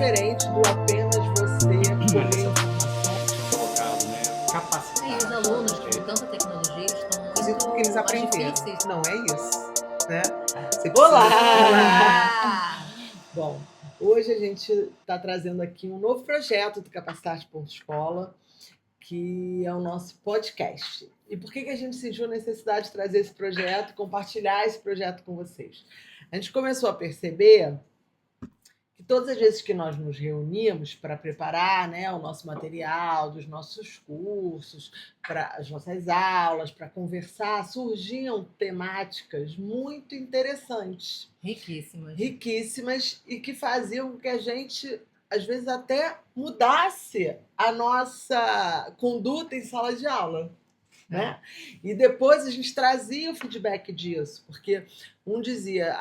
diferente do apenas você colher informações. Colocado, né? Capacitar. E os alunos, com tanta tecnologia, estão Fazer tudo que eles muito mais aprenderam. difíceis. Não é isso, né? Você Olá! Ah! Bom, hoje a gente está trazendo aqui um novo projeto do Capacitarte.escola, que é o nosso podcast. E por que a gente sentiu a necessidade de trazer esse projeto, compartilhar esse projeto com vocês? A gente começou a perceber que todas as vezes que nós nos reuníamos para preparar, né, o nosso material, dos nossos cursos, para as nossas aulas, para conversar, surgiam temáticas muito interessantes, Riquíssimas. riquíssimas, e que faziam com que a gente, às vezes, até mudasse a nossa conduta em sala de aula. Né? E depois a gente trazia o feedback disso, porque um dizia,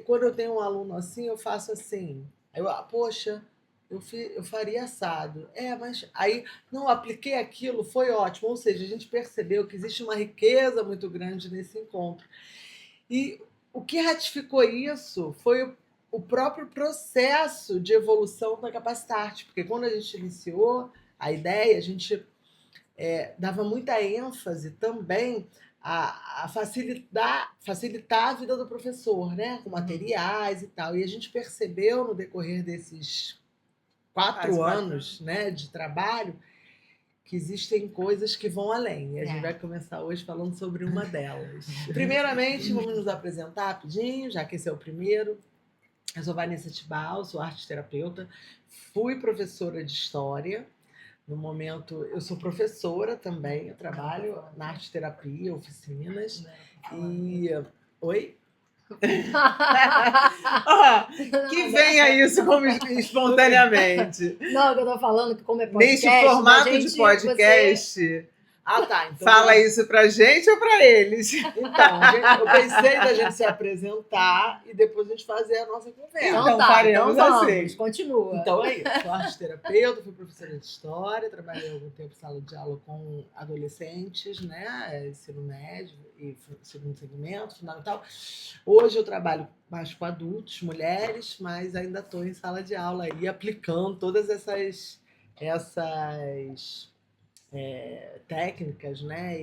quando eu tenho um aluno assim, eu faço assim. Aí eu, poxa, eu faria assado. Mas aí, não, apliquei aquilo, foi ótimo. Ou seja, a gente percebeu que existe uma riqueza muito grande nesse encontro. E o que ratificou isso foi o próprio processo de evolução da Capacitarte, porque quando a gente iniciou a ideia, a gente dava muita ênfase também a facilitar a vida do professor, né? Com materiais e tal. E a gente percebeu no decorrer desses 4 anos, né, de trabalho que existem coisas que vão além. E a gente vai começar hoje falando sobre uma delas. Primeiramente, vamos nos apresentar rapidinho, já que esse é o primeiro. Eu sou Vanessa Tibal, sou arte-terapeuta, fui professora de História. No momento, eu sou professora também, eu trabalho na arte-terapia, oficinas. E... Oi? Que venha isso como espontaneamente. Não, eu tô falando que como é podcast... Neste formato de podcast... Tá. Então fala isso pra gente ou pra eles? Então, eu pensei da gente se apresentar e depois a gente fazer a nossa conversa. Então faremos assim. Vamos, continua. Então é isso. Sou arte-terapeuta, fui professora de História, trabalhei algum tempo em sala de aula com adolescentes, né? Ensino médio e segundo segmento, fundamental. Hoje eu trabalho mais com adultos, mulheres, mas ainda estou em sala de aula aí, aplicando todas essas técnicas, né?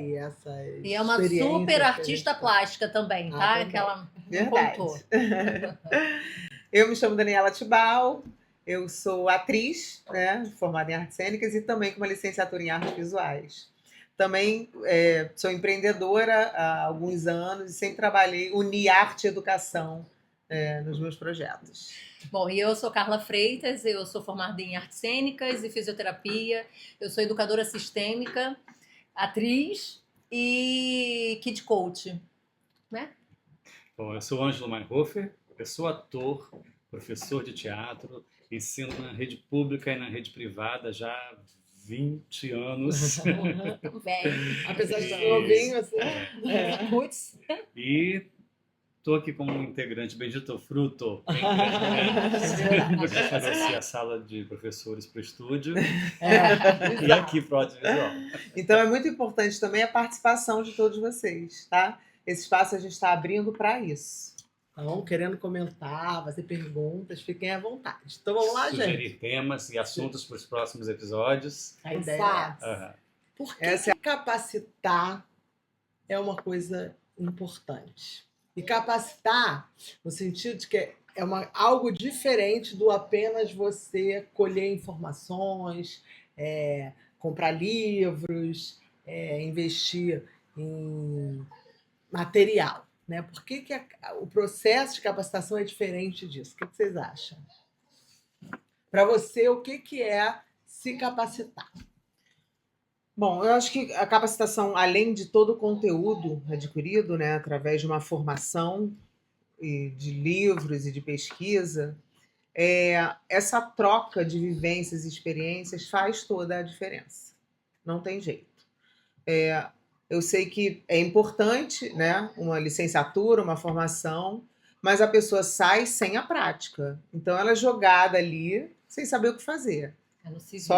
E é uma super artista plástica também, tá? Também. Que ela Verdade. contou. Eu me chamo Daniela Tibal, eu sou atriz, né, formada em artes cênicas e também com uma licenciatura em artes visuais. Também sou empreendedora há alguns anos e sempre trabalhei, uni arte e educação nos meus projetos. Bom, e eu sou Carla Freitas, eu sou formada em artes cênicas e fisioterapia, eu sou educadora sistêmica, atriz e kid coach, né? Bom, eu sou Ângelo Meinhofer, eu sou ator, professor de teatro, ensino na rede pública e na rede privada já há 20 anos. Velho. Apesar de ser novinho, assim. Putz. E estou aqui como um integrante bendito fruto. Eu trouxe a sala de professores para o estúdio e aqui para o audiovisual. Então é muito importante também a participação de todos vocês, tá? Esse espaço a gente está abrindo para isso. Então, querendo comentar, fazer perguntas, fiquem à vontade. Então vamos lá, gente. Sugerir temas e assuntos para os próximos episódios. A ideia é Aham. por que capacitar é uma coisa importante? E capacitar, no sentido de que é algo diferente do apenas você colher informações, comprar livros, investir em material. Né? Por que o processo de capacitação é diferente disso? O que vocês acham? Para você, o que é se capacitar? Bom, eu acho que a capacitação, além de todo o conteúdo adquirido, né, através de uma formação e de livros e de pesquisa, essa troca de vivências e experiências faz toda a diferença. Não tem jeito. Eu sei que é importante, né, uma licenciatura, uma formação, mas a pessoa sai sem a prática. Então ela é jogada ali sem saber o que fazer.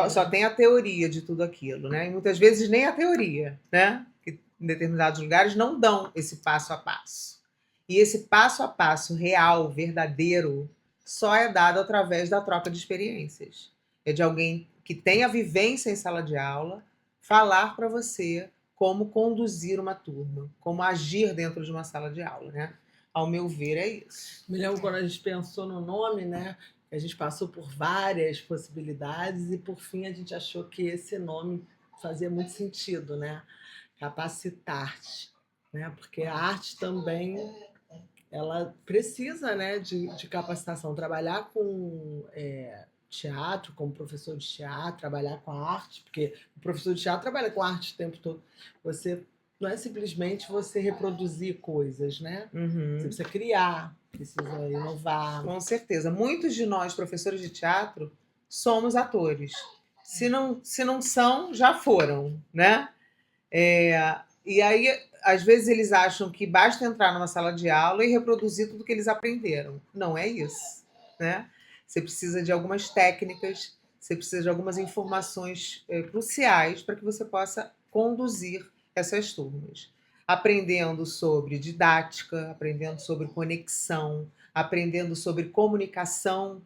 Só tem a teoria de tudo aquilo, né? E muitas vezes nem a teoria, né? Que em determinados lugares não dão esse passo a passo. E esse passo a passo real, verdadeiro, só é dado através da troca de experiências. É de alguém que tem a vivência em sala de aula falar para você como conduzir uma turma, como agir dentro de uma sala de aula, né? Ao meu ver, é isso. Me lembro quando a gente pensou no nome, né? A gente passou por várias possibilidades e por fim a gente achou que esse nome fazia muito sentido, né? Capacitar-te, né? Porque a arte também ela precisa, né, de capacitação. Trabalhar com teatro, como professor de teatro, trabalhar com a arte, porque o professor de teatro trabalha com arte o tempo todo. Você não é simplesmente você reproduzir coisas, né? Você precisa criar, precisa inovar. Com certeza. Muitos de nós, professores de teatro, somos atores. Se não são, já foram, né? E aí, às vezes, eles acham que basta entrar numa sala de aula e reproduzir tudo que eles aprenderam. Não é isso, né? Você precisa de algumas técnicas, você precisa de algumas informações cruciais para que você possa conduzir essas turmas. Aprendendo sobre didática, aprendendo sobre conexão, aprendendo sobre comunicação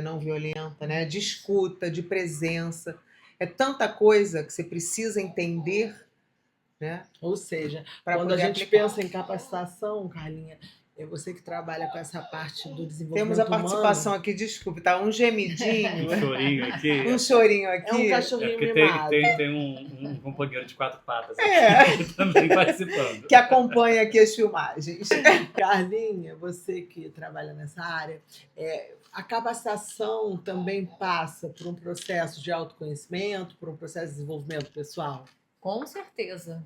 não violenta, né? De escuta, de presença. É tanta coisa que você precisa entender, né? Ou seja, Pra quando a poder gente aplicar. pensa em capacitação, Carlinha, é você que trabalha com essa parte do desenvolvimento Temos a participação humano. aqui, desculpe, tá? Um gemidinho, Um chorinho aqui. um chorinho É um aqui. É cachorrinho porque mimado. tem um companheiro de 4 patas aqui É. também participando. Que acompanha aqui as filmagens. Carlinha, você que trabalha nessa área, a capacitação também passa por um processo de autoconhecimento, por um processo de desenvolvimento pessoal? Com certeza.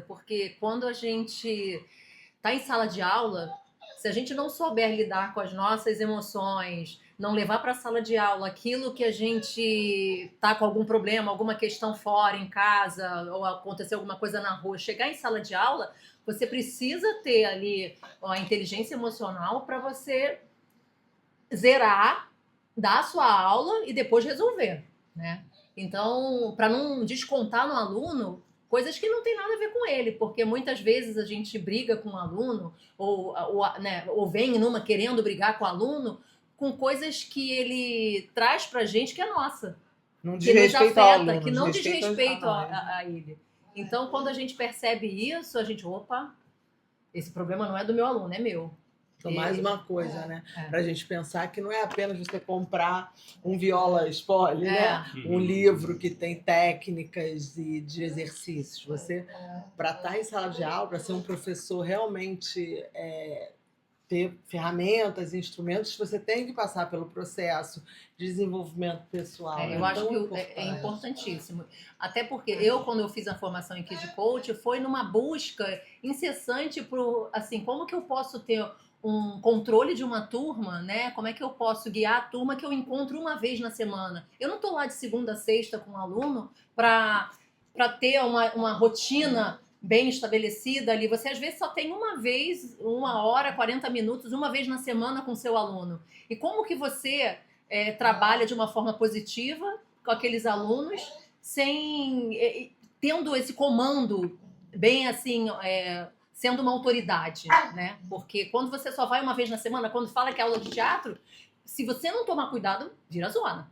Porque quando a gente está em sala de aula, se a gente não souber lidar com as nossas emoções, não levar para a sala de aula aquilo que a gente tá com algum problema, alguma questão fora, em casa, ou acontecer alguma coisa na rua, chegar em sala de aula, você precisa ter ali a inteligência emocional para você zerar, dar a sua aula e depois resolver, né? Então, para não descontar no aluno coisas que não tem nada a ver com ele, porque muitas vezes a gente briga com o aluno ou vem numa querendo brigar com o aluno com coisas que ele traz pra gente que é nossa, Não que diz nos respeito ao afeta, aluno, que não diz desrespeito respeito a nós. a ele. Então, quando a gente percebe isso, a gente, opa, esse problema não é do meu aluno, é meu. Então, mais uma coisa, né? É. Para a gente pensar que não é apenas você comprar um viola spoiler, né? Uhum. Um livro que tem técnicas e de exercícios. Você, para estar em sala de aula, para ser um professor realmente ter ferramentas, instrumentos, você tem que passar pelo processo de desenvolvimento pessoal. Eu acho que é importantíssimo. Até porque quando eu fiz a formação em Kid Coach, foi numa busca incessante por, assim, como que eu posso ter um controle de uma turma, né? Como é que eu posso guiar a turma que eu encontro uma vez na semana? Eu não estou lá de segunda a sexta com um aluno para ter uma rotina bem estabelecida ali. Você às vezes só tem uma vez, 1 hora, 40 minutos, uma vez na semana com seu aluno. E como que você trabalha de uma forma positiva com aqueles alunos, tendo esse comando bem assim, sendo uma autoridade, né? Porque quando você só vai uma vez na semana, quando fala que é aula de teatro, se você não tomar cuidado, vira zona,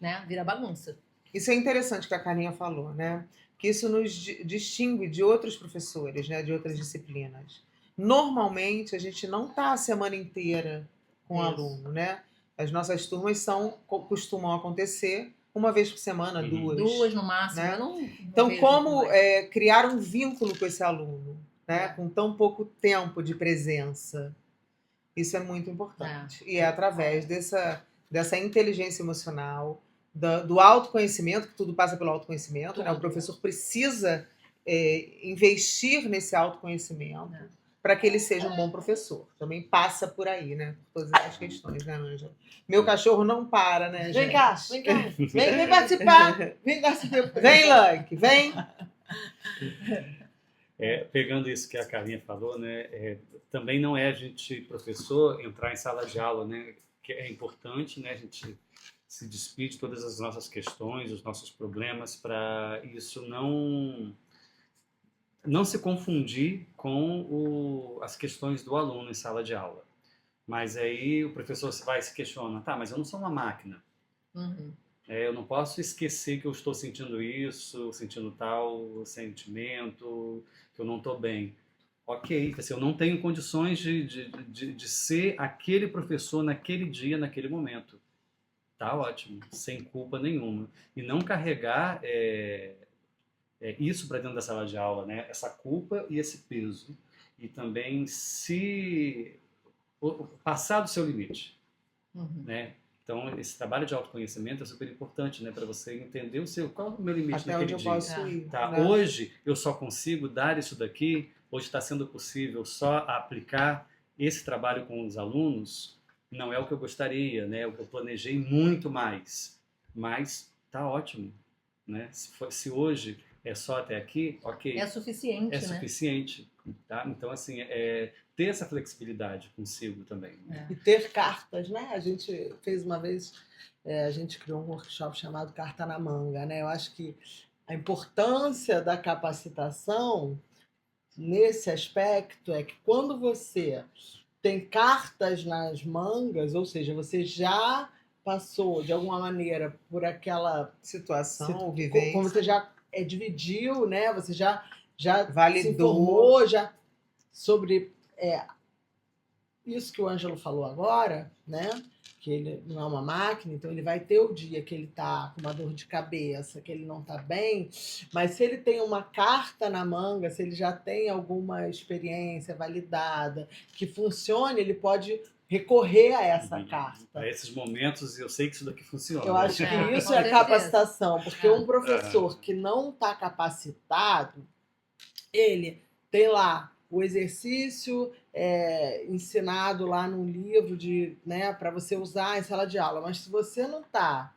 né? Vira bagunça. Isso é interessante que a Carlinha falou, né? Que isso nos distingue de outros professores, né? De outras disciplinas. Normalmente, a gente não está a semana inteira com o aluno, né? As nossas turmas costumam acontecer uma vez por semana, duas. Duas no máximo. Né? Eu não então, vejo como criar um vínculo com esse aluno, né? Com tão pouco tempo de presença? Isso é muito importante. E é através dessa inteligência emocional, do autoconhecimento, que tudo passa pelo autoconhecimento, né? O professor precisa investir nesse autoconhecimento para que ele seja um bom professor. Também passa por aí, né? Por todas essas questões, né, Ângela? Meu cachorro não para, né, gente? Vem cá. Vem participar. Vem participar. Vem, Luck, vem. Pegando isso que a Carlinha falou, né? Também não é a gente, professor, entrar em sala de aula, né? Que é importante, né? A gente se despir de todas as nossas questões, os nossos problemas, para isso não se confundir com as questões do aluno em sala de aula. Mas aí o professor vai se questiona, tá, mas eu não sou uma máquina. Uhum. Eu não posso esquecer que eu estou sentindo isso, sentindo tal sentimento, que eu não estou bem. Ok, assim, eu não tenho condições de ser aquele professor naquele dia, naquele momento. Tá ótimo, sem culpa nenhuma. E não carregar isso para dentro da sala de aula, né? Essa culpa e esse peso. E também se passar do seu limite, Uhum. né? Então, esse trabalho de autoconhecimento é super importante, né? Para você entender qual é o meu limite Até onde naquele eu dia. posso É. ir. Tá? Né? Hoje eu só consigo dar isso daqui, hoje está sendo possível só aplicar esse trabalho com os alunos, não é o que eu gostaria, né? O que eu planejei muito mais, mas tá ótimo, né? Se hoje é só até aqui, ok, É suficiente, é né? suficiente, tá? Então assim, ter essa flexibilidade consigo também. Né? E ter cartas, né? A gente fez uma vez, a gente criou um workshop chamado Carta na Manga, né? Eu acho que a importância da capacitação nesse aspecto é que quando você tem cartas nas mangas, ou seja, você já passou de alguma maneira por aquela Situação, como vivência, você já dividiu, né? Você já se validou. informou já sobre isso que o Ângelo falou agora, né? Que ele não é uma máquina, então ele vai ter o dia que ele tá com uma dor de cabeça, que ele não tá bem, mas se ele tem uma carta na manga, se ele já tem alguma experiência validada, que funcione, ele pode recorrer a essa carta. Para esses momentos, eu sei que isso daqui funciona. Eu acho que É, isso com é certeza. capacitação, porque É. um professor que não está capacitado, ele tem lá o exercício ensinado lá num livro né, para você usar em sala de aula, mas se você não está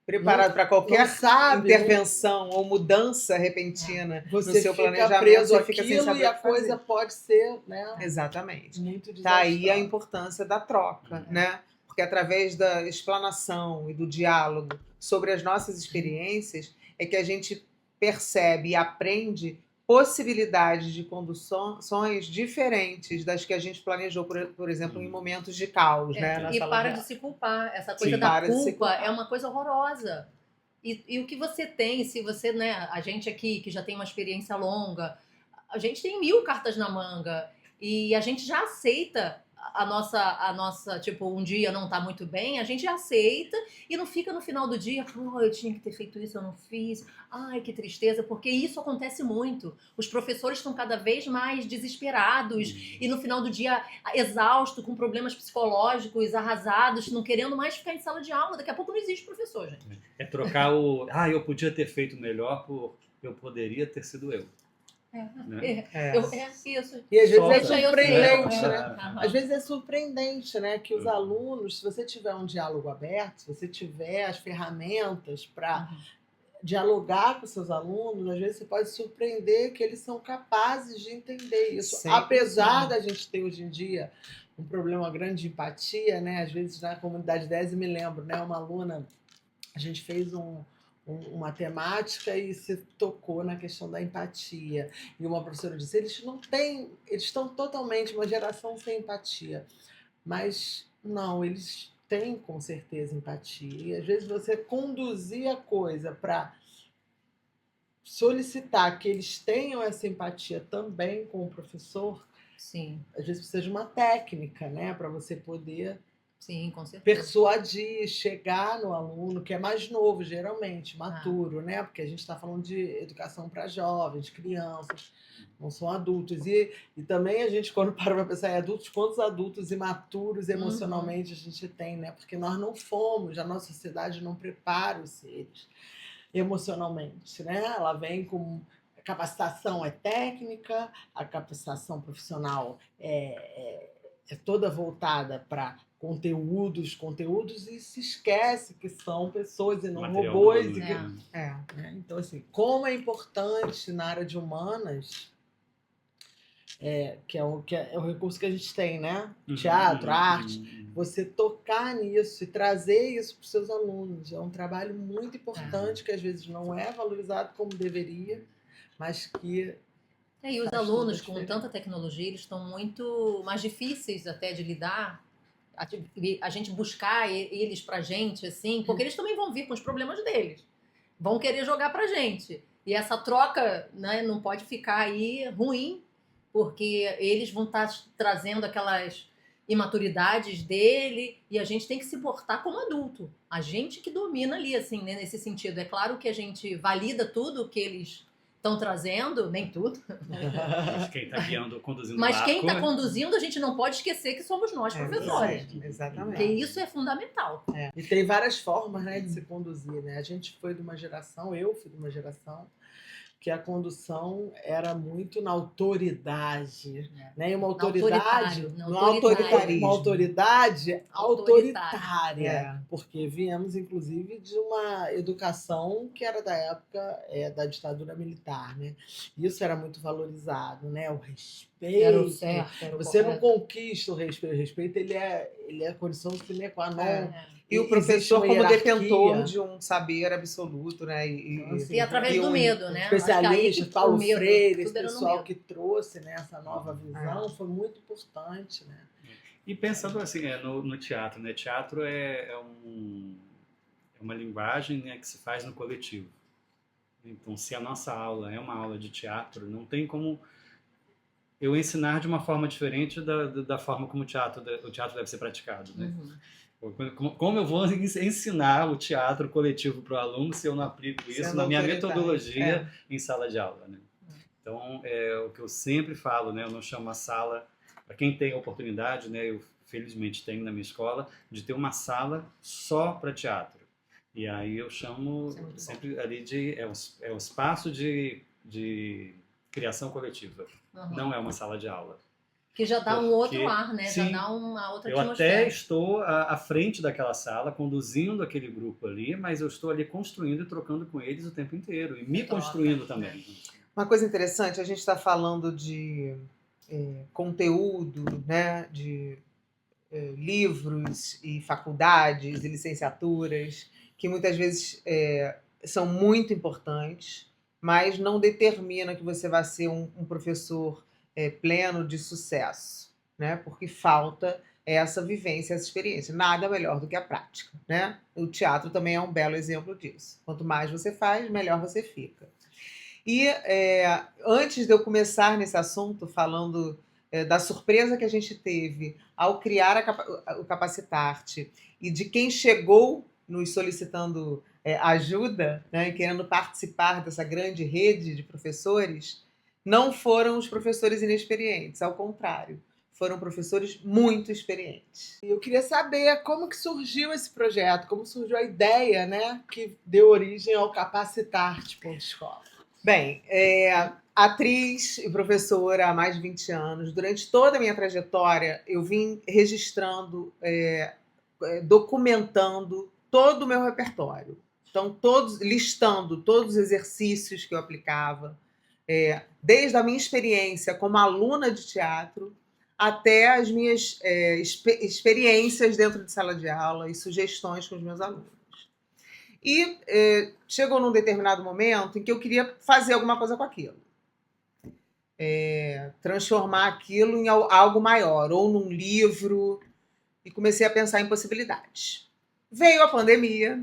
Preparado para qualquer não sabe, intervenção ou mudança repentina você no seu fica planejamento, preso você fica sem àquilo saber e o a que fazer. coisa pode ser, né, Exatamente. muito Tá aí a desastrosa. importância da troca, né? Porque através da explanação e do diálogo sobre as nossas experiências é que a gente percebe e aprende possibilidades de conduções diferentes das que a gente planejou, por exemplo, em momentos de caos, né? Na E sala para de de aula. se culpar. Essa coisa Sim. da Para de se culpa culpar. é uma coisa horrorosa. E o que você tem, se você, né, a gente aqui que já tem uma experiência longa, a gente tem 1000 cartas na manga e a gente já aceita a nossa, tipo, um dia não tá muito bem, a gente aceita e não fica no final do dia, pô, eu tinha que ter feito isso, eu não fiz, ai, que tristeza, porque isso acontece muito. Os professores estão cada vez mais desesperados e no final do dia exausto, com problemas psicológicos, arrasados, não querendo mais ficar em sala de aula. Daqui a pouco não existe professor, gente. É trocar eu podia ter feito melhor por eu poderia ter sido eu. Né? Isso. E às vezes é Deixa eu ser surpreendente, eu. né? Aham. Às vezes é surpreendente, né? Que os alunos, se você tiver um diálogo aberto, se você tiver as ferramentas para dialogar com seus alunos, às vezes você pode surpreender que eles são capazes de entender isso. Sempre Apesar sim. da gente ter hoje em dia um problema grande de empatia, né? Às vezes na comunidade 10 eu me lembro, né? Uma aluna, a gente fez uma temática e se tocou na questão da empatia. E uma professora disse, eles estão totalmente uma geração sem empatia. Mas não, eles têm com certeza empatia. E às vezes você conduzir a coisa para solicitar que eles tenham essa empatia também com o professor, Sim, às vezes precisa de uma técnica, né, para você poder sim, com certeza. persuadir, chegar no aluno que é mais novo, geralmente, maturo, né? Porque a gente está falando de educação para jovens, crianças, não são adultos. E também a gente, quando para pensar em adultos, quantos adultos imaturos emocionalmente a gente tem, né? Porque nós não fomos, a nossa sociedade não prepara os seres emocionalmente, né? Ela vem com a capacitação é técnica, a capacitação profissional é toda voltada para conteúdos e se esquece que são pessoas e não Material robôs. humano, né? Né? Então, assim, como é importante na área de humanas, que é o recurso que a gente tem, né? Teatro, arte, você tocar nisso e trazer isso para os seus alunos. É um trabalho muito importante que às vezes não é valorizado como deveria, mas que E os faz alunos, toda a com diferença. tanta tecnologia, eles estão muito mais difíceis até de lidar, a gente buscar eles pra gente, assim, porque eles também vão vir com os problemas deles. Vão querer jogar pra gente. E essa troca, né, não pode ficar aí ruim, porque eles vão estar trazendo aquelas imaturidades dele e a gente tem que se portar como adulto. A gente que domina ali, assim, né, nesse sentido. É claro que a gente valida tudo que eles estão trazendo, nem tudo. Mas quem está guiando, conduzindo Mas o quem barco, está conduzindo, a gente não pode esquecer que somos nós, professores. Exatamente. Porque isso é fundamental. E tem várias formas, né, de se conduzir, né? A gente foi de uma geração, eu fui de uma geração, que a condução era muito na autoridade, né? E uma autoridade, Autoritário. uma autoridade autoritária, É. porque viemos, inclusive, de uma educação que era da época da ditadura militar, né? Isso era muito valorizado, né? O respeito. Era o certo, era o Você não correto. conquista o respeito. O respeito ele é a condição sine qua non. E o Existe professor uma como hierarquia. detentor de um saber absoluto, né? Então, assim, E através e do um medo, né? Acho que aí Especialista, que Paulo o medo, Freire, esse tudo era no pessoal medo. que trouxe, né, essa nova visão, foi muito importante, né? E pensando assim, no teatro, né? Teatro é uma linguagem, né, que se faz no coletivo. Então, se a nossa aula é uma aula de teatro, não tem como eu ensinar de uma forma diferente da forma como o teatro deve ser praticado, né? Como eu vou ensinar o teatro coletivo para o aluno se eu não aplico isso Sendo na minha autoritário. metodologia em sala de aula, né? Então, é o que eu sempre falo, né? Eu não chamo a sala, para quem tem a oportunidade, né? Eu felizmente tenho na minha escola, de ter uma sala só para teatro. E aí eu chamo Isso é muito sempre ali é um espaço de criação coletiva. Uhum. Não é uma sala de aula. Que já dá um Porque, outro ar, né? sim, Já dá uma outra eu atmosfera. até estou à frente daquela sala, conduzindo aquele grupo ali, mas eu estou ali construindo e trocando com eles o tempo inteiro. E me Troca, construindo né? também. Uma coisa interessante, a gente está falando de conteúdo, né? De livros e faculdades e licenciaturas, que muitas vezes são muito importantes, mas não determina que você vai ser um professor pleno de sucesso, né? Porque falta essa vivência, essa experiência. Nada melhor do que a prática, né? O teatro também é um belo exemplo disso. Quanto mais você faz, melhor você fica. E antes de eu começar nesse assunto, falando da surpresa que a gente teve ao criar o Capacitarte e de quem chegou nos solicitando ajuda, né, e querendo participar dessa grande rede de professores, não foram os professores inexperientes, ao contrário, foram professores muito experientes. E eu queria saber como que surgiu esse projeto, como surgiu a ideia, né, que deu origem ao Capacitarte.escola. Bem, atriz e professora há mais de 20 anos, durante toda a minha trajetória, eu vim registrando, documentando todo o meu repertório. Então, listando todos os exercícios que eu aplicava, desde a minha experiência como aluna de teatro até as minhas experiências dentro de sala de aula e sugestões com os meus alunos. E chegou num determinado momento em que eu queria fazer alguma coisa com aquilo. Transformar aquilo em algo maior, ou num livro, e comecei a pensar em possibilidades. Veio a pandemia,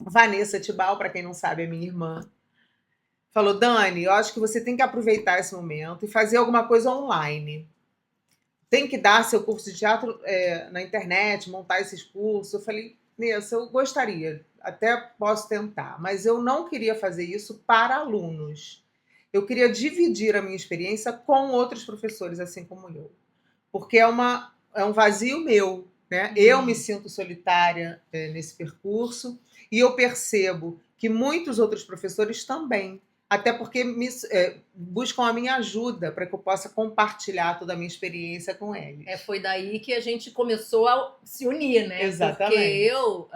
Vanessa Tibal, para quem não sabe, é minha irmã, falou: Dani, eu acho que você tem que aproveitar esse momento e fazer alguma coisa online. Tem que dar seu curso de teatro na internet, montar esses cursos. Eu falei: Nessa, eu gostaria, até posso tentar, mas eu não queria fazer isso para alunos. Eu queria dividir a minha experiência com outros professores, assim como eu. Porque é um vazio meu, né? Eu me sinto solitária nesse percurso e eu percebo que muitos outros professores também, até porque buscam a minha ajuda para que eu possa compartilhar toda a minha experiência com eles. Foi daí que a gente começou a se unir, né? Exatamente. Porque eu,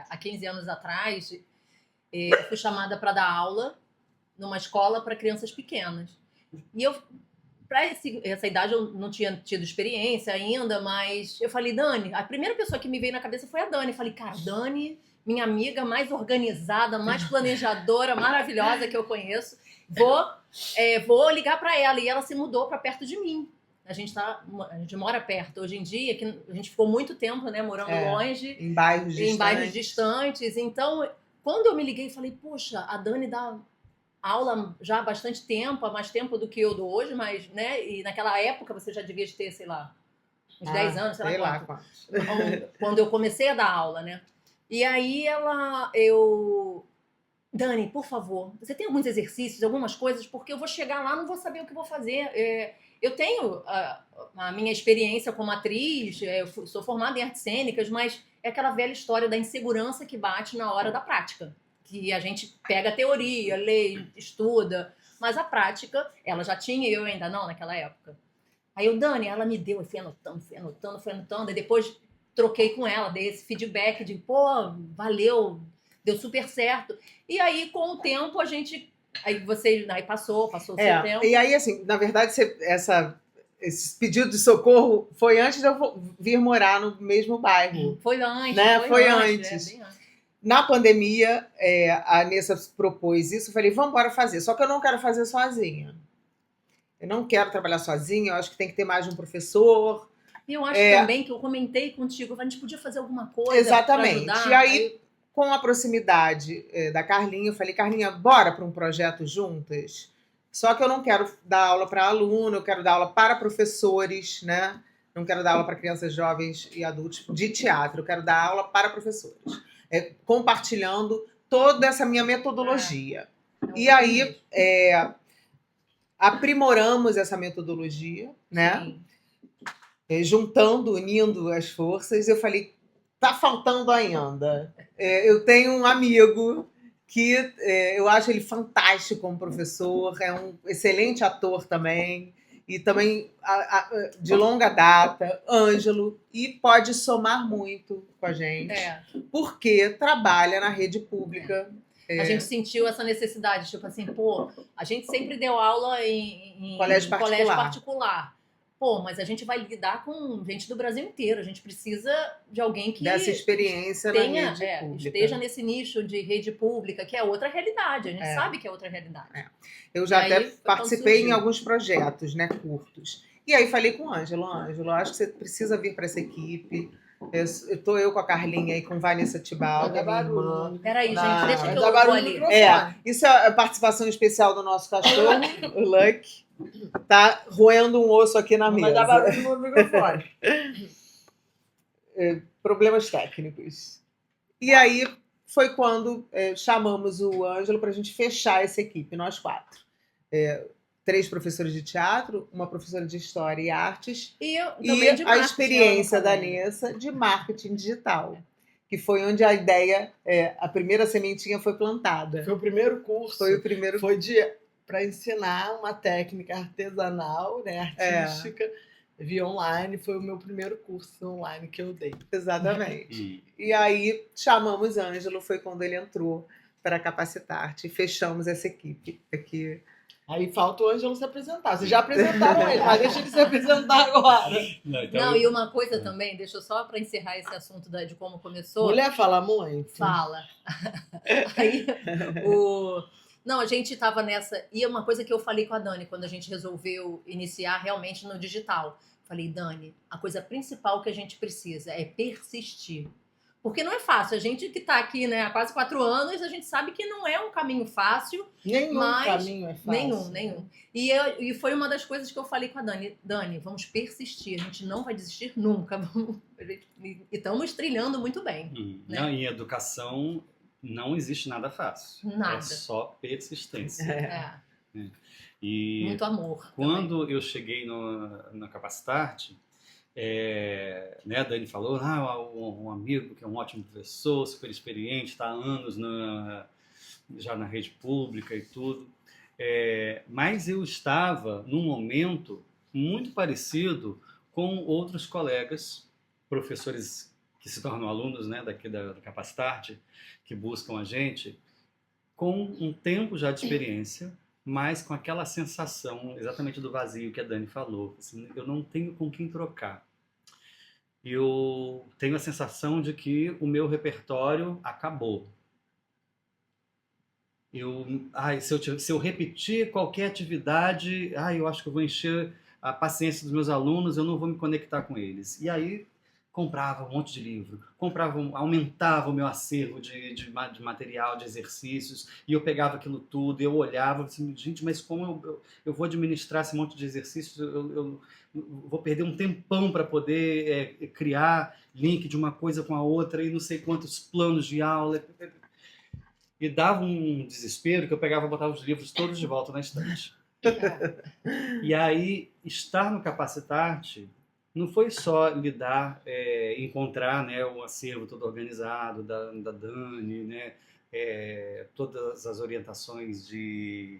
há 15 anos atrás, fui chamada para dar aula numa escola para crianças pequenas. E eu, para essa idade, eu não tinha tido experiência ainda, mas eu falei: Dani, a primeira pessoa que me veio na cabeça foi a Dani. Eu falei: cara, Dani, minha amiga mais organizada, mais planejadora, maravilhosa que eu conheço, vou ligar para ela. E ela se mudou para perto de mim. a gente mora perto. Hoje em dia, que a gente ficou muito tempo, né, morando longe, Em bairros em bairros distantes. Então, quando eu me liguei, falei, poxa, a Dani dá aula já há bastante tempo, há mais tempo do que eu dou hoje, mas, né, e naquela época você já devia ter, sei lá, uns 10 anos, sei lá quanto. Quando eu comecei a dar aula, né? E aí Dani, por favor, você tem alguns exercícios, algumas coisas, porque eu vou chegar lá, não vou saber o que vou fazer. Eu tenho a minha experiência como atriz, eu sou formada em artes cênicas, mas é aquela velha história da insegurança que bate na hora da prática. Que a gente pega a teoria, lê, estuda, mas a prática, ela já tinha e eu ainda não naquela época. Aí Dani, ela me deu, eu fui anotando, e depois troquei com ela, dei esse feedback de, pô, valeu, deu super certo. E aí, com o tempo, a gente... Aí passou o seu tempo. E aí, assim, na verdade, esse pedido de socorro foi antes de eu vir morar no mesmo bairro. Foi antes, né? Foi antes. Bem antes. Na pandemia, a Nessa propôs isso, eu falei, vamos embora fazer. Só que eu não quero fazer sozinha. Eu não quero trabalhar sozinha, eu acho que tem que ter mais de um professor. E eu acho também que eu comentei contigo, a gente podia fazer alguma coisa. Exatamente. Pra ajudar. E aí, com a proximidade da Carlinha, eu falei, Carlinha, bora para um projeto juntas? Só que eu não quero dar aula para aluno, eu quero dar aula para professores, né? Não quero dar aula para crianças, jovens e adultos de teatro, eu quero dar aula para professores. Compartilhando toda essa minha metodologia. E aí, aprimoramos essa metodologia, né? Juntando, unindo as forças. Eu falei, tá faltando ainda. Eu tenho um amigo que eu acho ele fantástico como professor, é um excelente ator também, e também de longa data, Ângelo, e pode somar muito com a gente, porque trabalha na rede pública. A gente sentiu essa necessidade, tipo assim, pô, a gente sempre deu aula em colégio particular. Pô, mas a gente vai lidar com gente do Brasil inteiro. A gente precisa de alguém que dessa experiência na rede pública. Esteja nesse nicho de rede pública, que é outra realidade. A gente sabe que é outra realidade. Eu já até participei em alguns projetos, né, curtos. E aí falei com o Ângelo, acho que você precisa vir para essa equipe. Estou eu com a Carlinha e com Vanessa Tibaldi, minha irmã. Peraí, gente, deixa que eu vou ali. Isso é a participação especial do nosso cachorro, o Luck. Tá roendo um osso aqui na mesa. Vai dar barulho no microfone. Problemas técnicos. E aí foi quando chamamos o Ângelo para a gente fechar essa equipe, nós 4. 3 professores de teatro, uma professora de história e artes e a experiência da Nessa de marketing digital, que foi onde a ideia, a primeira sementinha foi plantada. Foi o primeiro curso. Foi para ensinar uma técnica artesanal, né, artística, via online. Foi o meu primeiro curso online que eu dei. Exatamente. E aí chamamos Ângelo, foi quando ele entrou para Capacitarte e fechamos essa equipe aqui. Aí falta o Ângelo se apresentar. Vocês já apresentaram ele, mas deixa ele se apresentar agora. Não, e uma coisa também, deixa eu só para encerrar esse assunto de como começou. Mulher fala muito. Fala. Aí, Não, a gente estava nessa... E uma coisa que eu falei com a Dani, quando a gente resolveu iniciar realmente no digital. Falei, Dani, a coisa principal que a gente precisa é persistir. Porque não é fácil. A gente que está aqui, né, há quase 4 anos, a gente sabe que não é um caminho fácil. Nenhum caminho é fácil. Nenhum. E foi uma das coisas que eu falei com a Dani. Dani, vamos persistir. A gente não vai desistir nunca. E estamos trilhando muito bem. Né? Não, em educação... Não existe nada fácil. Nada. É só persistência. E muito amor. Quando também eu cheguei na Capacitarte, né, a Dani falou, um amigo que é um ótimo professor, super experiente, está há anos já na rede pública e tudo. Mas eu estava num momento muito parecido com outros colegas, professores que se tornam alunos, né, daqui da Capacitarte, que buscam a gente, com um tempo já de experiência, mas com aquela sensação exatamente do vazio que a Dani falou. Assim, eu não tenho com quem trocar. Eu tenho a sensação de que o meu repertório acabou. Se eu repetir qualquer atividade, eu acho que eu vou encher a paciência dos meus alunos, eu não vou me conectar com eles. E aí comprava um monte de livro, aumentava o meu acervo de material, de exercícios, e eu pegava aquilo tudo, eu olhava, assim, gente, mas como eu vou administrar esse monte de exercícios, eu vou perder um tempão para poder criar link de uma coisa com a outra, e não sei quantos planos de aula, e dava um desespero que eu pegava e botava os livros todos de volta na estante. E aí, estar no Capacitarte não foi só encontrar, né, o acervo todo organizado da Dani, né, todas as orientações de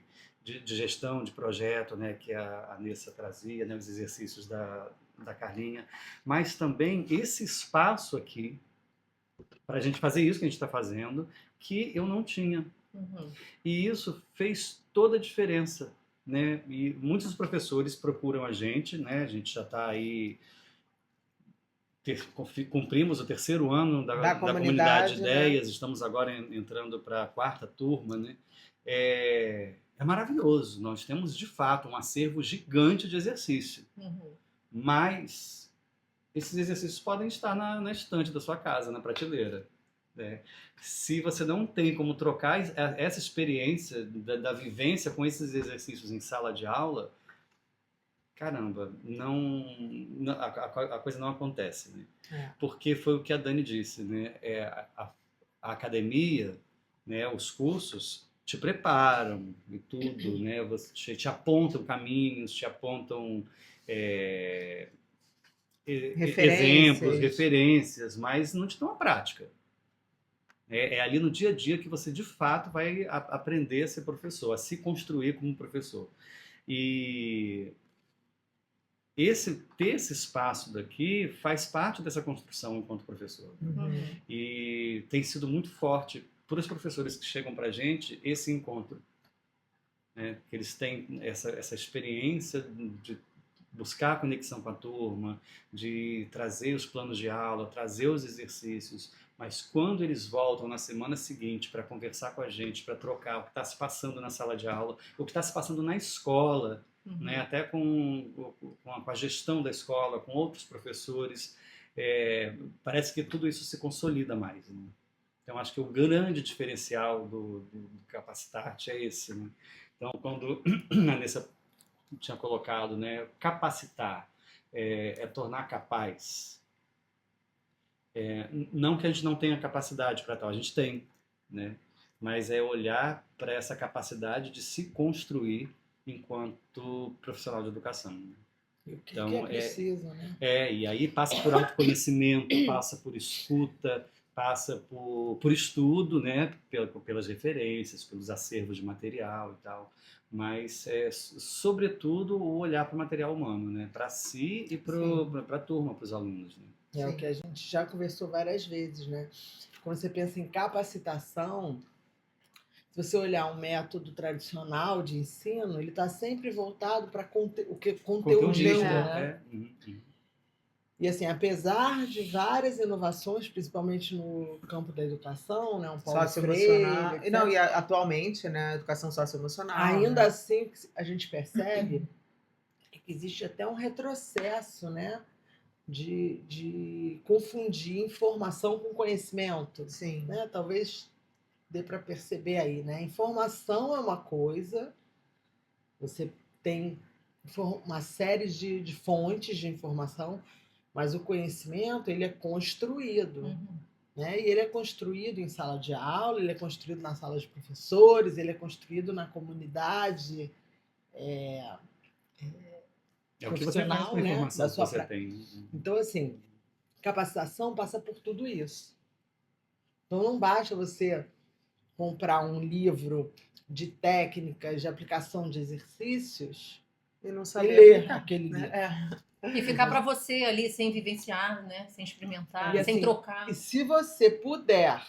gestão de projeto, né, que a Nessa trazia, né, os exercícios da Carlinha, mas também esse espaço aqui para a gente fazer isso que a gente está fazendo, que eu não tinha. Uhum. E isso fez toda a diferença, né? E muitos professores procuram a gente, né? A gente já está aí, cumprimos o 3º ano da comunidade de ideias, né? Estamos agora entrando para a 4ª turma, né? É maravilhoso, nós temos de fato um acervo gigante de exercício, mas esses exercícios podem estar na estante da sua casa, na prateleira. Né? Se você não tem como trocar essa experiência da vivência com esses exercícios em sala de aula, caramba, a coisa não acontece. Né? Porque foi o que a Dani disse, né? A academia, né? Os cursos te preparam e tudo, né? Te apontam caminhos, te apontam exemplos, referências, mas não te dão a prática. É ali no dia a dia que você, de fato, vai aprender a ser professor, a se construir como professor. E ter esse espaço daqui faz parte dessa construção enquanto professor. E tem sido muito forte para os professores que chegam para a gente esse encontro. Né? Eles têm essa experiência de buscar a conexão com a turma, de trazer os planos de aula, trazer os exercícios, mas quando eles voltam na semana seguinte para conversar com a gente, para trocar o que está se passando na sala de aula, o que está se passando na escola, né? Até com a gestão da escola, com outros professores, parece que tudo isso se consolida mais. Né? Então, acho que o grande diferencial do Capacitarte é esse. Né? Então, quando a Nessa tinha colocado, né, capacitar, tornar capaz. Não que a gente não tenha capacidade para tal, a gente tem, né? Mas é olhar para essa capacidade de se construir enquanto profissional de educação. Né? E o que é preciso, né? E aí passa por autoconhecimento, passa por escuta, passa por estudo, né? Pelas referências, pelos acervos de material e tal. Mas, sobretudo, o olhar para o material humano, né? Para si e para a turma, para os alunos. Né? É o que a gente já conversou várias vezes, né? Quando você pensa em capacitação, se você olhar um método tradicional de ensino, ele está sempre voltado para conteudista, né? E assim, apesar de várias inovações, principalmente no campo da educação, né, um Paulo Freire, etc. Não, e atualmente, né, a educação socioemocional. Ainda né? assim, a gente percebe que existe até um retrocesso, né, de confundir informação com conhecimento. Sim. Né? Talvez dê para perceber aí, né? Informação é uma coisa, você tem uma série de fontes de informação, mas o conhecimento, ele é construído. Né? E ele é construído em sala de aula, ele é construído na sala de professores, ele é construído na comunidade o que você faz com a informação, né? Que você tem. Então, assim, capacitação passa por tudo isso. Então, não basta você comprar um livro de técnicas de aplicação de exercícios e não saber ler aquele livro. E ficar para você ali sem vivenciar, né? Sem experimentar, e, sem assim, trocar. E se você puder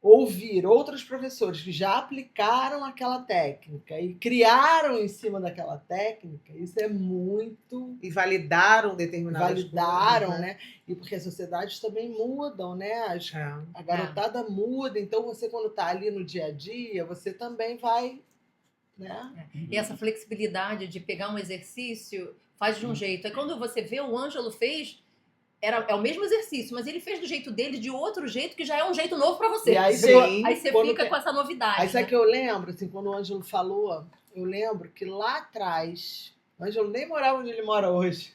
ouvir outros professores que já aplicaram aquela técnica e criaram em cima daquela técnica, isso é muito... E validaram determinadas coisas, né? E porque as sociedades também mudam, né? A garotada muda, então você, quando está ali no dia a dia, você também vai... Né? E essa flexibilidade de pegar um exercício faz de um jeito. Aí quando você vê, o Ângelo fez, é o mesmo exercício, mas ele fez do jeito dele, de outro jeito, que já é um jeito novo pra você. E aí, Aí você quando fica que- com essa novidade, Aí sabe né? que eu lembro, assim, quando o Ângelo falou, eu lembro que lá atrás, o Ângelo nem morava onde ele mora hoje.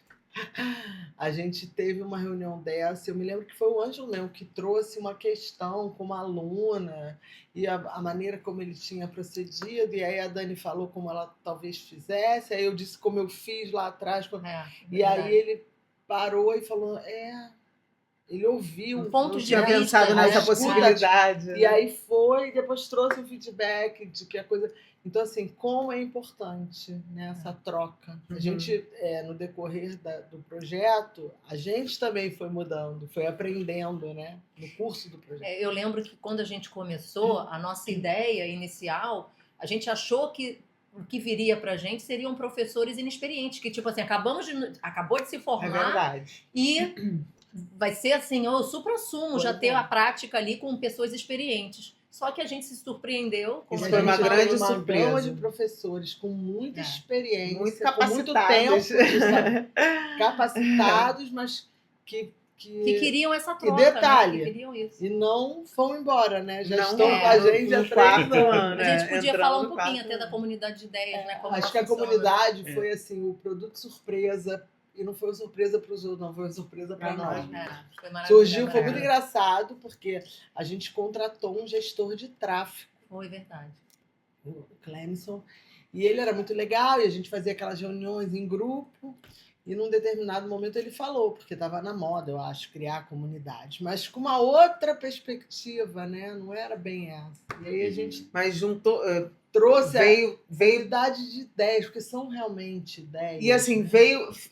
A gente teve uma reunião dessa, eu me lembro que foi o Ângelo mesmo que trouxe uma questão com uma aluna e a maneira como ele tinha procedido, e aí a Dani falou como ela talvez fizesse, aí eu disse como eu fiz lá atrás, e aí verdade. ele parou e falou, ele ouviu, Um ponto Não de tinha vista, pensado né? nessa Escuta, possibilidade. e aí foi, e depois trouxe um feedback de que a coisa. Então, assim, como é importante, né, essa troca. A Uhum. gente, no decorrer do projeto, a gente também foi mudando, foi aprendendo, né, no curso do projeto. Eu lembro que quando a gente começou, a nossa ideia inicial, a gente achou que o que viria pra gente seriam professores inexperientes, que tipo assim, acabou de se É formar verdade. e vai ser assim, o supra-sumo, Pois já ter é. a prática ali com pessoas experientes. Só que a gente se surpreendeu. Como Isso a foi uma gente falou, grande uma surpresa. gama de professores com muita É. experiência, Muito com muito tempo, capacitados. capacitados, mas que que queriam essa troca, detalhe, né? Que queriam isso. e não vão embora, né? Já Não, estão com a gente há no 3 quarto anos. ano. A gente podia entrando falar um no pouquinho quarto até da ano. comunidade de ideias, né? Como Acho ela que a funciona. comunidade foi assim, o produto surpresa, e não foi uma surpresa para os outros, não, foi uma surpresa para Pra nós. nós. Foi maravilhoso. Surgiu, foi É. muito engraçado, porque a gente contratou um gestor de tráfego, Foi verdade. o Clemson, e ele era muito legal, e a gente fazia aquelas reuniões em grupo, e num determinado momento ele falou, porque estava na moda, eu acho, criar comunidade, mas com uma outra perspectiva, né? Não era bem essa. E aí a gente Mas juntou, trouxe veio. comunidade de ideias, porque são realmente ideias. E assim, né?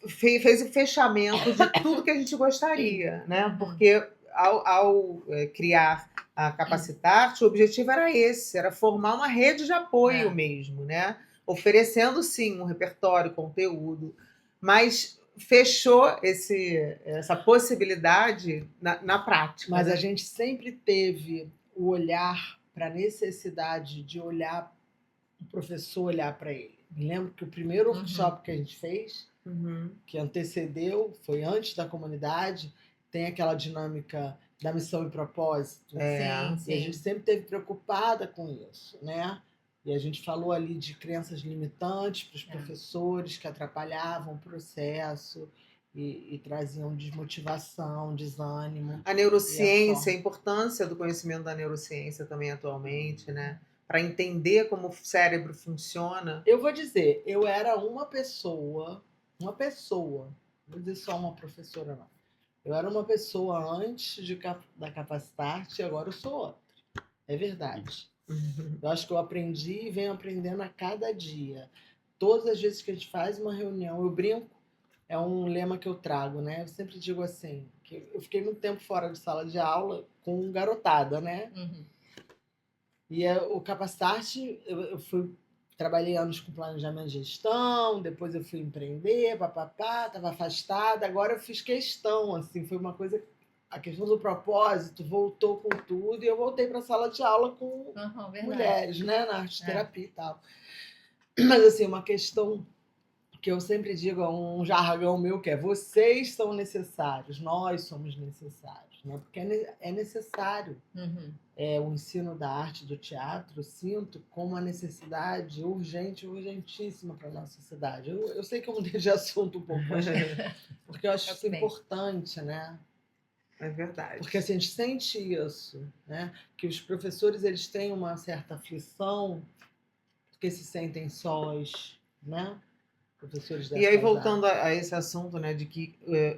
fez o fechamento de tudo que a gente gostaria, né? Porque ao criar a Capacitarte, o objetivo era esse, era formar uma rede de apoio É. mesmo, né? Oferecendo, sim, um repertório, conteúdo, mas fechou essa possibilidade na prática. Mas né? a gente sempre teve o olhar para a necessidade de olhar, o professor olhar para ele. Me lembro que o primeiro workshop que a gente fez, Uhum. que antecedeu, foi antes da comunidade, tem aquela dinâmica da missão e propósito. Sim, E a sim. gente sempre esteve preocupada com isso, né? E a gente falou ali de crenças limitantes para os professores que atrapalhavam o processo e traziam desmotivação, desânimo. A neurociência, a importância do conhecimento da neurociência também atualmente, né? Para entender como o cérebro funciona. Eu vou dizer, eu era uma pessoa, não vou dizer só uma professora, não. Eu era uma pessoa antes da Capacitarte e agora eu sou outra. É verdade. Eu acho que eu aprendi e venho aprendendo a cada dia. Todas as vezes que a gente faz uma reunião, eu brinco, é um lema que eu trago, né? Eu sempre digo assim, que eu fiquei muito tempo fora de sala de aula com garotada, né? Uhum. E o Capacitarte, eu trabalhei anos com planejamento de gestão, depois eu fui empreender, papapá, estava afastada, agora eu fiz questão, assim, foi uma coisa, a questão do propósito voltou com tudo e eu voltei para a sala de aula com Verdade. mulheres, né, na arte terapia e tal. Mas, assim, uma questão que eu sempre digo, é um jargão meu, que é vocês são necessários, nós somos necessários, né? Porque é necessário. Uhum. O ensino da arte, do teatro, sinto como uma necessidade urgente, urgentíssima para a nossa sociedade. Eu sei que eu mudei de assunto um pouco, mas porque eu acho isso importante, né? É verdade. Porque assim, a gente sente isso, né? Que os professores eles têm uma certa aflição, porque se sentem sós, né? Professores E aí, voltando a esse assunto, né, de que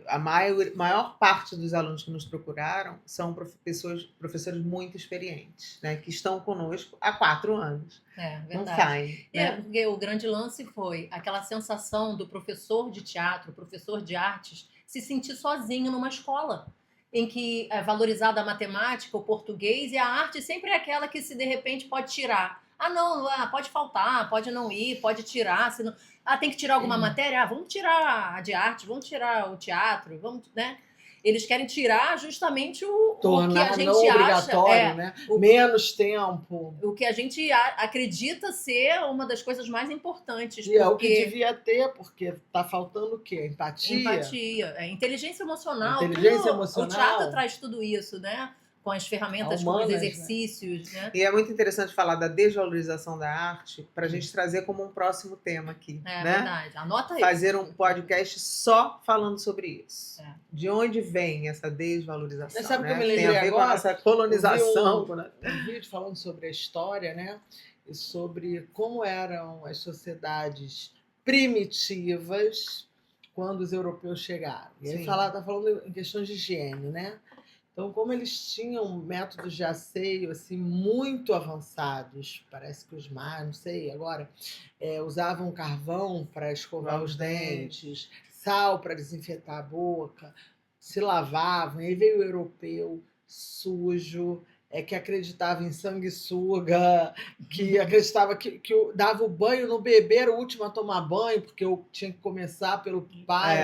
a maior parte dos alunos que nos procuraram são professores muito experientes, né, que estão conosco há 4 anos. Verdade. Não saem. Né? Porque o grande lance foi aquela sensação do professor de teatro, professor de artes, se sentir sozinho numa escola, em que é valorizada a matemática, o português, e a arte sempre é aquela que se de repente pode tirar. Não, pode faltar, pode não ir, pode tirar, se não... tem que tirar alguma matéria? Vamos tirar a de arte, vamos tirar o teatro, vamos, né? eles querem tirar justamente o que a Tornar gente não acha. obrigatório, né? Menos tempo. O que a gente acredita ser uma das coisas mais importantes. E é o que porque devia ter, porque tá faltando o quê? Empatia? empatia, inteligência emocional. Inteligência O emocional. teatro traz tudo isso, né? Com as ferramentas, com os Humanas, né? exercícios, né? E é muito interessante falar da desvalorização da arte para a gente trazer como um próximo tema aqui, É né? verdade. Anota aí. Fazer um podcast só falando sobre isso. É. De onde vem essa desvalorização? Mas sabe o que né? eu me Tem a lembrei ver com a agora? nossa colonização. Um vídeo falando sobre a história, né? E sobre como eram as sociedades primitivas quando os europeus chegaram. E aí Sim. tá falando em questões de higiene, né? Então, como eles tinham métodos de asseio assim, muito avançados, parece que os mais, não sei, agora, usavam carvão para escovar os dentes, sal para desinfetar a boca, se lavavam. E aí veio o europeu sujo, que acreditava em sanguessuga, que acreditava que dava o banho no bebê, era o último a tomar banho, porque eu tinha que começar pelo pai.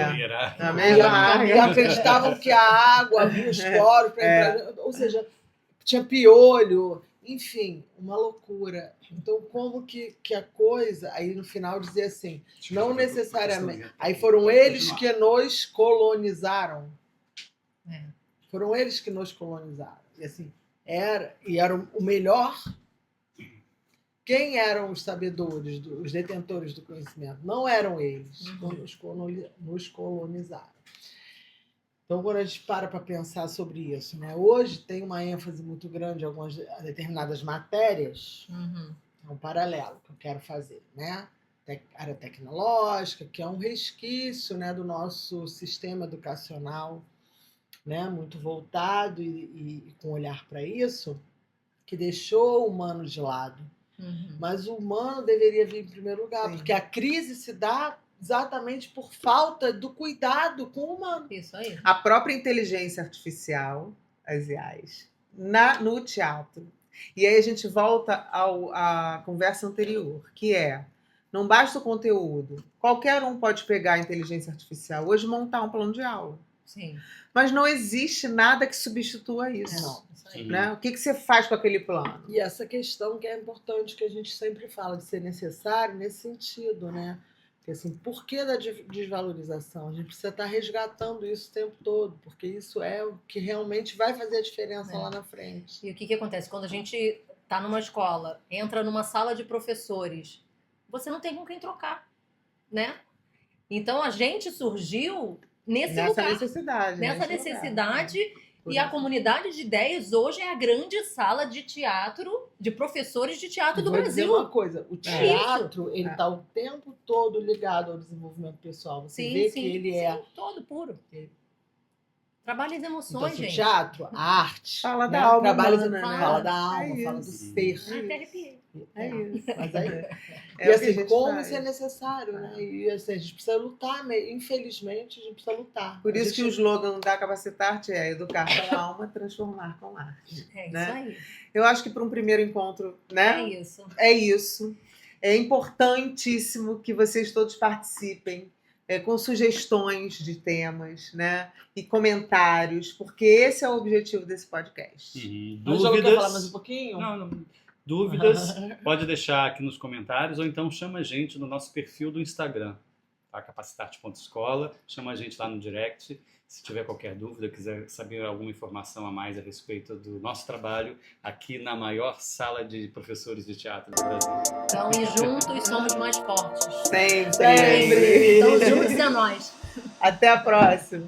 Na E mesma área. acreditavam que a água abria os poros para entrar. Ou seja, tinha piolho, enfim, uma loucura. Então, como que a coisa. Aí no final dizia assim: não necessariamente. Aí foram eles que nos colonizaram. Foram eles que nos colonizaram. E assim, era o melhor. Quem eram os sabedores, os detentores do conhecimento? Não eram eles, nos colonizaram. Então, quando a gente para pensar sobre isso, né? Hoje tem uma ênfase muito grande em algumas determinadas matérias, é um paralelo que eu quero fazer, né? Área tecnológica, que é um resquício, né, do nosso sistema educacional, né, muito voltado e com olhar para isso, que deixou o humano de lado. Mas o humano deveria vir em primeiro lugar, porque a crise se dá exatamente por falta do cuidado com o humano. Isso aí. A própria inteligência artificial, as IAs, no teatro. E aí a gente volta à conversa anterior, que não basta o conteúdo. Qualquer um pode pegar a inteligência artificial hoje e montar um plano de aula. Sim. Mas não existe nada que substitua isso. Não. Né? O que você faz com aquele plano? E essa questão que é importante, que a gente sempre fala de ser necessário nesse sentido, né? Porque, assim, por que da desvalorização? A gente precisa estar resgatando isso o tempo todo, porque isso é o que realmente vai fazer a diferença lá na frente. E o que acontece? Quando a gente está numa escola, entra numa sala de professores, você não tem com quem trocar, né? Então, a gente surgiu nessa necessidade. Nessa necessidade. E a comunidade de ideias hoje é a grande sala de teatro, de professores de teatro do Brasil. Vou dizer uma coisa, o teatro, ele está o tempo todo ligado ao desenvolvimento pessoal. Você vê que ele todo puro. Trabalha as emoções, então, gente. O teatro, a arte. Fala da alma humana, né? Fala Fala da alma, fala do ser. Até arrepiei. É isso. Mas aí, É e o que a assim, gente como faz. isso é necessário, né? E assim, a gente precisa lutar, infelizmente, a gente precisa lutar. Por isso que o slogan da Capacitarte é educar com alma, transformar com arte. É né? isso aí. Eu acho que para um primeiro encontro, né? É isso. É isso. É importantíssimo que vocês todos participem com sugestões de temas, né? E comentários, porque esse é o objetivo desse podcast. Angela, quer falar mais um pouquinho? Não. Dúvidas, pode deixar aqui nos comentários ou então chama a gente no nosso perfil do Instagram, tá? Capacitarte.escola, chama a gente lá no direct. Se tiver qualquer dúvida, quiser saber alguma informação a mais a respeito do nosso trabalho aqui na maior sala de professores de teatro do Brasil. Então, e juntos somos mais fortes. Sempre. Então, juntos é nós. Até a próxima.